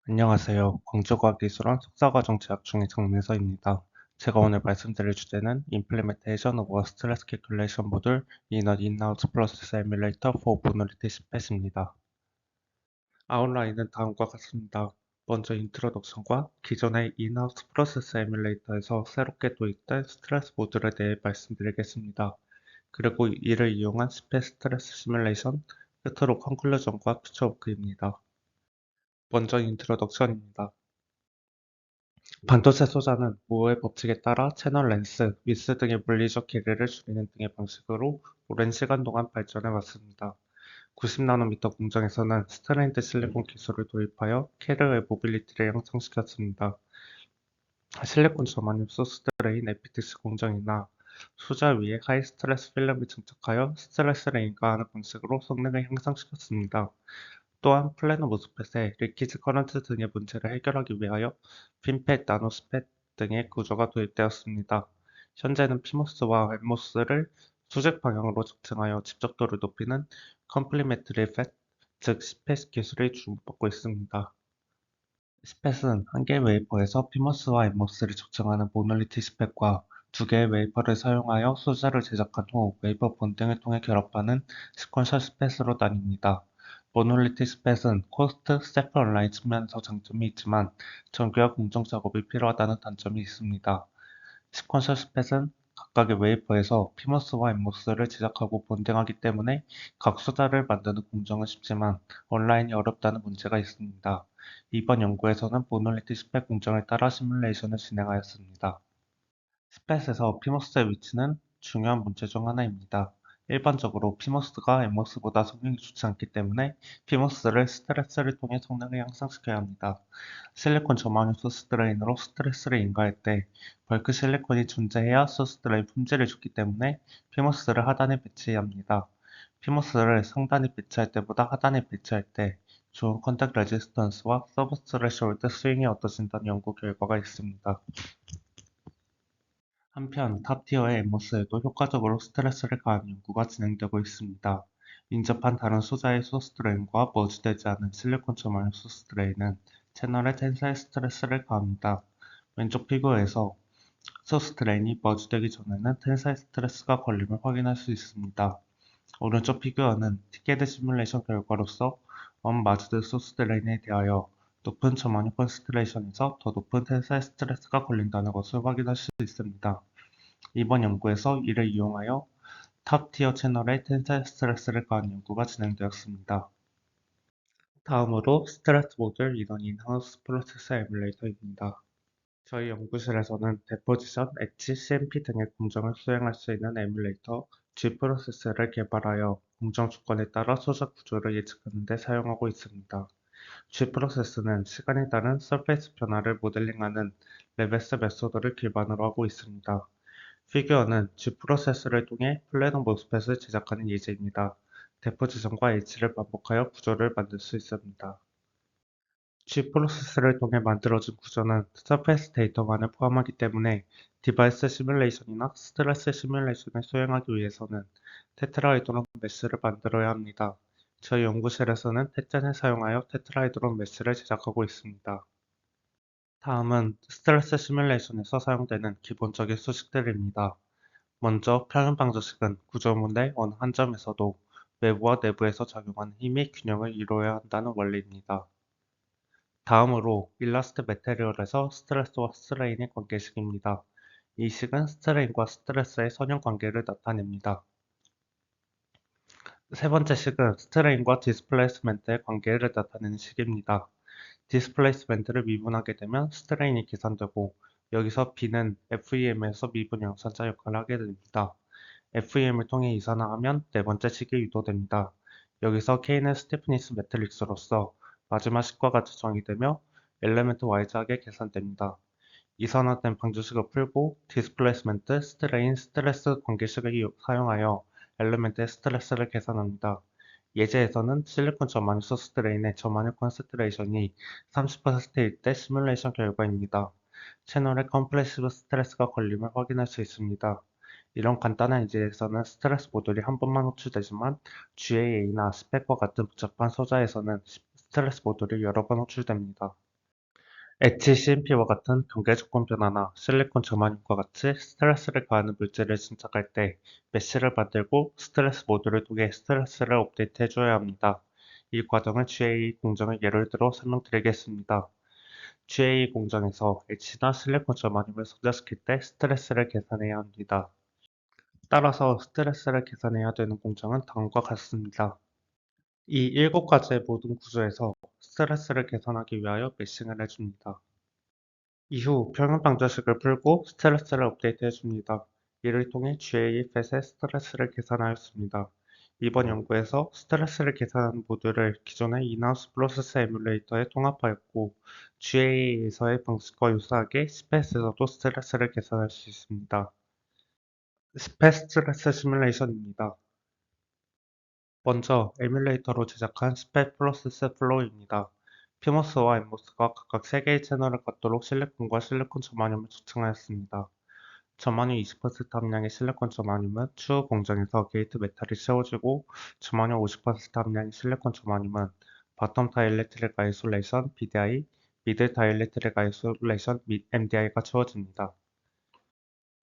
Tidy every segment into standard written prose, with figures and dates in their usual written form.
안녕하세요. 광주과학기술원 석사과정 재학 중의 정민서입니다. 제가 오늘 말씀드릴 주제는 Implementation of a Stress Calculation Model in an In-house Process Emulator for Vulnerability Space입니다. 아웃라인은 다음과 같습니다. 먼저 인트로덕션과 기존의 In-house Process Emulator에서 새롭게 도입된 스트레스 모듈에 대해 말씀드리겠습니다. 그리고 이를 이용한 스페이스 스트레스 시뮬레이션, 끝으로 컨클루전과 퓨처워크입니다. 먼저 인트로덕션입니다. 반도체 소자는 무어의 법칙에 따라 채널 렌스, 위스 등의 물리적 길이를 줄이는 등의 방식으로 오랜 시간 동안 발전해 왔습니다. 90나노미터 공정에서는 스트레인드 실리콘 기술을 도입하여 캐리어의 모빌리티를 향상시켰습니다. 실리콘 저만용 소스드레인 에피틱스 공정이나 소자 위에 하이 스트레스 필름을 장착하여 스트레스를 인가하는 방식으로 성능을 향상시켰습니다. 또한 플래너 모스펫에 리키즈 커런트 등의 문제를 해결하기 위하여 핀펫, 나노스펫 등의 구조가 도입되었습니다. 현재는 피모스와 엠모스를 수직 방향으로 적층하여 집적도를 높이는 컴플리멘터리 펫, 즉 스펫 기술이 주목받고 있습니다. 스펫은 한 개의 웨이퍼에서 피모스와 엠모스를 적층하는 모놀리티 스펫과 두 개의 웨이퍼를 사용하여 소자를 제작한 후 웨이퍼 본딩을 통해 결합하는 시퀀셜 스펫으로 나뉩니다. 모놀리티 스펫은 코스트, 스태프 온라인 측면에서 장점이 있지만 정교와 공정 작업이 필요하다는 단점이 있습니다. 시퀀셜 스펫은 각각의 웨이퍼에서 피머스와 엠모스를 제작하고 본딩하기 때문에 각 소자를 만드는 공정은 쉽지만 온라인이 어렵다는 문제가 있습니다. 이번 연구에서는 모놀리티 스펫 공정을 따라 시뮬레이션을 진행하였습니다. 스펫에서 피머스의 위치는 중요한 문제 중 하나입니다. 일반적으로 피머스가 엠모스보다 성능이 좋지 않기 때문에 피머스를 스트레스를 통해 성능을 향상시켜야 합니다. 실리콘 저항용 소스 드레인으로 스트레스를 인가할 때 벌크 실리콘이 존재해야 소스 드레인 품질을 좋기 때문에 피머스를 하단에 배치해야 합니다. 피머스를 상단에 배치할 때보다 하단에 배치할 때 좋은 컨택 레지스턴스와 서브 스레시홀드 스윙이 얻어진다는 연구 결과가 있습니다. 한편 탑티어의 엠모스에도 효과적으로 스트레스를 가하는 연구가 진행되고 있습니다. 인접한 다른 소자의 소스 드레인과 머지되지 않은 실리콘 처마의 소스 드레인은 채널에 텐사일 스트레스를 가합니다. 왼쪽 피규어에서 소스 드레인이 머지되기 전에는 텐사일 스트레스가 걸림을 확인할 수 있습니다. 오른쪽 피규어는 티켓 시뮬레이션 결과로서 언마주드 소스 드레인에 대하여 높은 저만유 컨스트레이션에서 더 높은 텐사일 스트레스가 걸린다는 것을 확인할 수 있습니다. 이번 연구에서 이를 이용하여 탑티어 채널에 텐사일 스트레스를 가한 연구가 진행되었습니다. 다음으로 스트레스 모듈 인원 인하우스 프로세스 에뮬레이터입니다. 저희 연구실에서는 데포지션, 엣지, CMP 등의 공정을 수행할 수 있는 에뮬레이터 G프로세스를 개발하여 공정 조건에 따라 소자 구조를 예측하는 데 사용하고 있습니다. G프로세스는 시간에 따른 서페이스 변화를 모델링하는 레베스 메소드를 기반으로 하고 있습니다. 피규어는 G프로세스를 통해 플래너 모스펫을 제작하는 예제입니다. 데포지션과 엣지를 반복하여 구조를 만들 수 있습니다. G프로세스를 통해 만들어진 구조는 서페이스 데이터만을 포함하기 때문에 디바이스 시뮬레이션이나 스트레스 시뮬레이션을 수행하기 위해서는 테트라헤드론 메쉬를 만들어야 합니다. 저희 연구실에서는 테젠을 사용하여 테트라헤드론 메쉬를 제작하고 있습니다. 다음은 스트레스 시뮬레이션에서 사용되는 기본적인 수식들입니다. 먼저 평형방정식은 구조물의 어느 한 점에서도 외부와 내부에서 작용하는 힘이 균형을 이루어야 한다는 원리입니다. 다음으로 일러스트 메테리얼에서 스트레스와 스트레인의 관계식입니다. 이 식은 스트레인과 스트레스의 선형 관계를 나타냅니다. 세 번째 식은 스트레인과 디스플레이스멘트의 관계를 나타내는 식입니다. 디스플레이스멘트를 미분하게 되면 스트레인이 계산되고 여기서 B는 FEM에서 미분 양산자 역할을 하게 됩니다. FEM을 통해 이산화하면 네 번째 식이 유도됩니다. 여기서 K는 스티프니스 매트릭스로서 마지막 식과 같이 정의되며 엘리멘트 Y자하게 계산됩니다. 이산화된 방정식을 풀고 디스플레이스멘트, 스트레인, 스트레스 관계식을 사용하여 엘리멘트의 스트레스를 계산합니다. 예제에서는 실리콘 저만유 소스 드레인의 저만유 컨센트레이션이 30%일 때 시뮬레이션 결과입니다. 채널에 컴프레시브 스트레스가 걸림을 확인할 수 있습니다. 이런 간단한 예제에서는 스트레스 모듈이 한 번만 호출되지만 GAA나 스펙과 같은 복잡한 소자에서는 스트레스 모듈이 여러 번 호출됩니다. HCMP와 같은 경계 조건 변화나 실리콘 저마늄과 같이 스트레스를 가하는 물질을 증착할 때 메쉬를 만들고 스트레스 모듈을 통해 스트레스를 업데이트해줘야 합니다. 이 과정을 GA 공정을 예를 들어 설명드리겠습니다. GA 공정에서 H나 실리콘 저마늄을 섞였을 때 스트레스를 계산해야 합니다. 따라서 스트레스를 계산해야 되는 공정은 다음과 같습니다. 이 7가지의 모든 구조에서 스트레스를 계산하기 위하여 메싱을 해줍니다. 이후 평형 방정식을 풀고 스트레스를 업데이트 해줍니다. 이를 통해 GA 팻의 스트레스를 계산하였습니다. 이번 연구에서 스트레스를 계산하는 모듈을 기존의 인하우스 프로세스 에뮬레이터에 통합하였고 GA에서의 방식과 유사하게 스펫에서도 스트레스를 계산할 수 있습니다. 스펫 스트레스 시뮬레이션입니다. 먼저 에뮬레이터로 제작한 스펫 프로세스 플로우입니다. 피모스와 엠모스가 각각 3개의 채널을 갖도록 실리콘과 실리콘 저마늄을 조층하였습니다. 저마늄 20% 함량의 실리콘 저마늄은 추후 공정에서 게이트 메탈이 채워지고 저마늄 50% 함량의 실리콘 저마늄은 바텀 다이일렉트릭 아이솔레이션 BDI, 미드 다이일렉트릭 아이솔레이션 MDI가 채워집니다.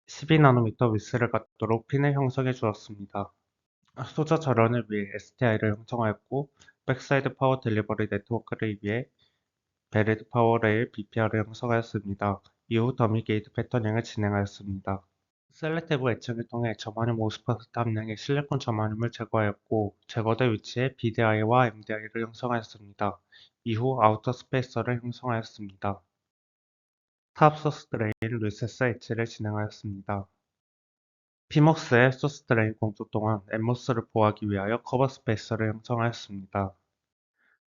12나노미터 위스를 갖도록 핀을 형성해 주었습니다. 소자 절연을 위해 STI를 형성하였고 백사이드 파워 딜리버리 네트워크를 위해 베리드 파워 레일 BPR을 형성하였습니다. 이후 더미 게이트 패터닝을 진행하였습니다. 셀렉티브 애청을 통해 저마늄 50% 함량의 실리콘 저마늄을 제거하였고 제거된 위치에 BDI와 MDI를 형성하였습니다. 이후 아우터 스페이서를 형성하였습니다. 탑 소스 드레인 리세스 H를 진행하였습니다. 피먹스의 소스 드레인 공조 동안 엠모스를 보호하기 위하여 커버 스페이서를 형성하였습니다.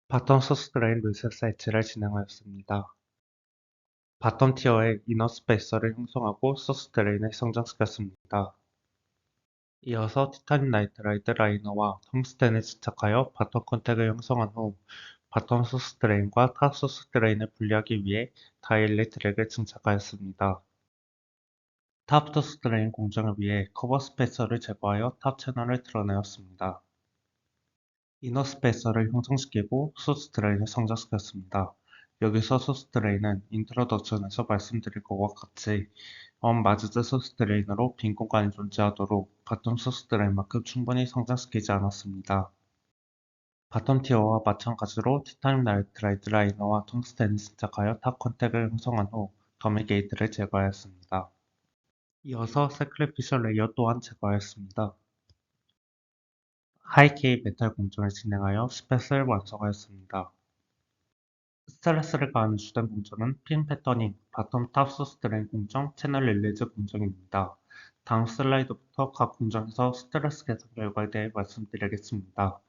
바텀 소스 드레인 리세스 H를 진행하였습니다. 바텀 티어의 이너 스페이서를 형성하고 소스 드레인을 성장시켰습니다. 이어서 티타늄 나이트라이트 라이너와 텅스텐을 집착하여 바텀 컨택을 형성한 후 바텀 소스 드레인과 탑 소스 드레인을 분리하기 위해 다이일렉트릭을 증착하였습니다. 탑 소스 드레인 공정을 위해 커버 스페이서를 제거하여 탑 채널을 드러내었습니다. 이너 스페이서를 형성시키고 소스 드레인을 성장시켰습니다. 여기서 소스 드레인은 인트로덕션에서 말씀드린 것과 같이 언마즈드 소스 드레인으로 빈 공간이 존재하도록 바텀 소스 드레인만큼 충분히 성장시키지 않았습니다. 바텀 티어와 마찬가지로 티타늄 나이트라이트 라이너와 텅스텐을 시작하여 탑 컨택을 형성한 후 더미 게이트를 제거하였습니다. 이어서 세크리피셜 레이어 또한 제거하였습니다. 하이케이 메탈 공정을 진행하여 스펫을 완성하였습니다. 스트레스를 가하는 주된 공정은 핀 패터닝, 바텀 탑 소스 드레인 공정, 채널 릴리즈 공정입니다. 다음 슬라이드부터 각 공정에서 스트레스 계산 결과에 대해 말씀드리겠습니다.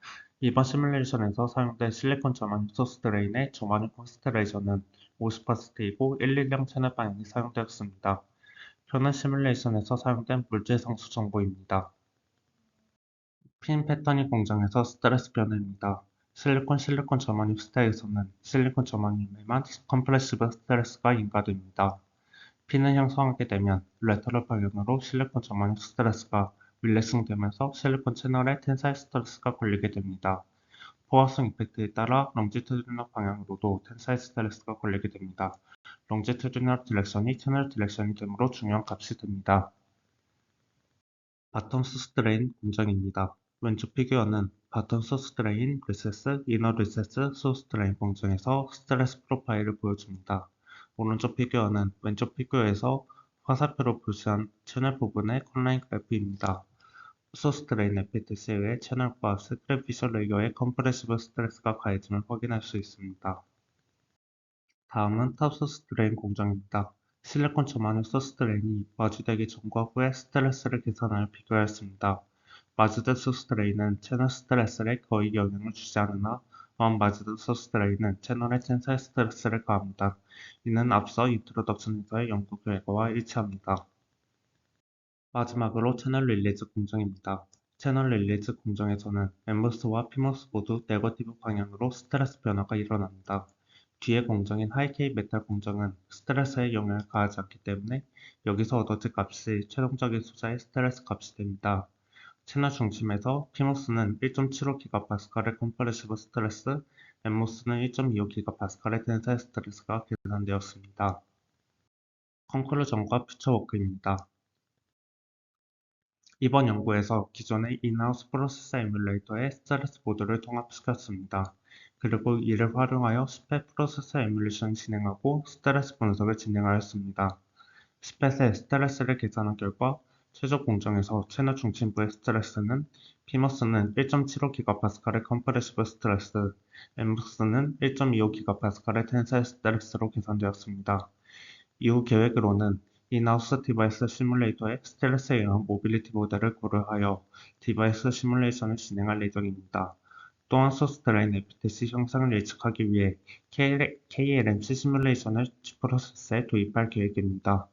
이번 시뮬레이션에서 사용된 실리콘 저마늄 소스 드레인의 저마늄 콘스트레이션은 50%이고 1, 1량 채널 방향이 사용되었습니다. 표는 시뮬레이션에서 사용된 물질 상수 정보입니다. 핀 패터닝 공정에서 스트레스 변화입니다. 실리콘 저마늄 스타일에서는 실리콘 저마늄에만 컴프레시브 스트레스가 인가됩니다. 핀을 형성하게 되면 레터럴 방향으로 실리콘 저마늄 스트레스가 릴렉싱되면서 실리콘 채널에 텐사일 스트레스가 걸리게 됩니다. 포화성 이펙트에 따라 롱지투디널 방향으로도 텐사일 스트레스가 걸리게 됩니다. 롱지투디널 디렉션이 채널 디렉션이 되므로 중요한 값이 됩니다. 바텀 소스 드레인 공정입니다. 왼쪽 피규어는 바텀 소스 드레인 리세스, 이너 리세스 소스 드레인 공정에서 스트레스 프로파일을 보여줍니다. 오른쪽 피규어는 왼쪽 피규어에서 화살표로 표시한 채널 부분의 컬라인 그래프입니다. 소스 드레인 FTC의 채널과 세크리피셜 레이어의 컴프레시브 스트레스가 가해짐을 확인할 수 있습니다. 다음은 탑 소스 드레인 공정입니다. 실리콘 저마늄 소스 드레인이 마주되기 전과 후에 스트레스를 계산하여 비교하였습니다. 마주된 소스 드레인은 채널 스트레스에 거의 영향을 주지 않으나 언마주된 소스 드레인은 채널의 텐사일 스트레스를 가합니다. 이는 앞서 인트로덕션에서의 연구 결과와 일치합니다. 마지막으로 채널 릴리즈 공정입니다. 채널 릴리즈 공정에서는 엠모스와 피모스 모두 네거티브 방향으로 스트레스 변화가 일어납니다. 뒤의 공정인 하이케이 메탈 공정은 스트레스에 영향을 가하지 않기 때문에 여기서 얻어질 값이 최종적인 소자의 스트레스 값이 됩니다. 채널 중심에서 피모스는 1.75GPa의 컴프레시브 스트레스, 엠모스는 1.25GPa의 텐사일 스트레스가 계산되었습니다. 컨클루전과 퓨처워크입니다. 이번 연구에서 기존의 인하우스 프로세서 에뮬레이터에 스트레스 보드를 통합시켰습니다. 그리고 이를 활용하여 10회 프로세서 에뮬레이션을 진행하고 스트레스 분석을 진행하였습니다. 10회 스트레스를 계산한 결과 최저 공정에서 채널 중심부의 스트레스는 피머스는 1.75GPa의 컴프레시브 스트레스, 엠무스는 1.25GPa의 텐사일 스트레스로 계산되었습니다. 이후 계획으로는 인하우스 디바이스 시뮬레이터의 스트레스에 의한 모빌리티 모델을 고려하여 디바이스 시뮬레이션을 진행할 예정입니다. 또한 소스트레인 FTC 형상을 예측하기 위해 KLMC 시뮬레이션을 G프로세스에 도입할 계획입니다.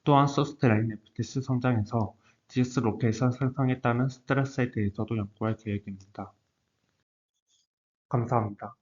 또한 소스트레인 FTC 성장에서 디스로케이션 생성에 따른 스트레스에 대해서도 연구할 계획입니다. 감사합니다.